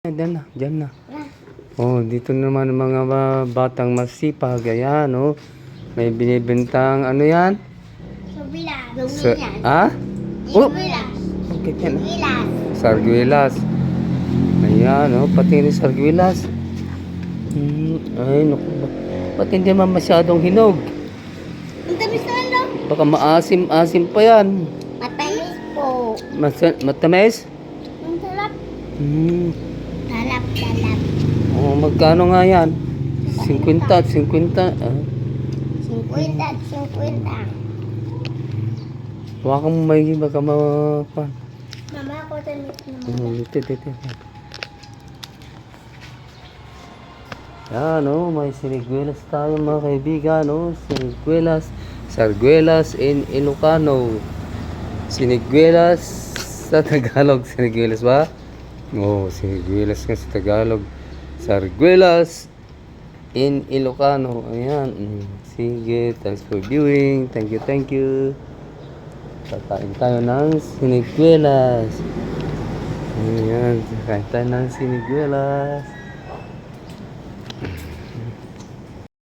Diyan na, diyan na. Oh, dito naman ang mga batang masipag. Ayan, oh. May binibintang ano yan? Ah? Oh, bakit yan? Sarguelas. Ayan, oh. Pati rin sarguelas. Ay, naku. Ba't hindi man masyadong hinog? Ang tamis naman daw. Baka maasim-asim pa yan. Matamis po. Matamis? Ang sarap. Sarap. Oh, magkano nga yan? 50 at 50. 50 at 50. Huwag kang may baka mapan. Mama, ako tamis naman. Ito. Yan, oh, may siniguelas tayo mga kaibigan, oh. Sarguelas in Ilocano. Siniguelas sa Tagalog. Siniguelas ba? Oh, siniguelas nga sa Tagalog. Sarguelas in Ilocano. Ayan. Sige, thanks for viewing. Thank you. Kakain tayo ng siniguelas. Ayan, kakain tayo ng siniguelas.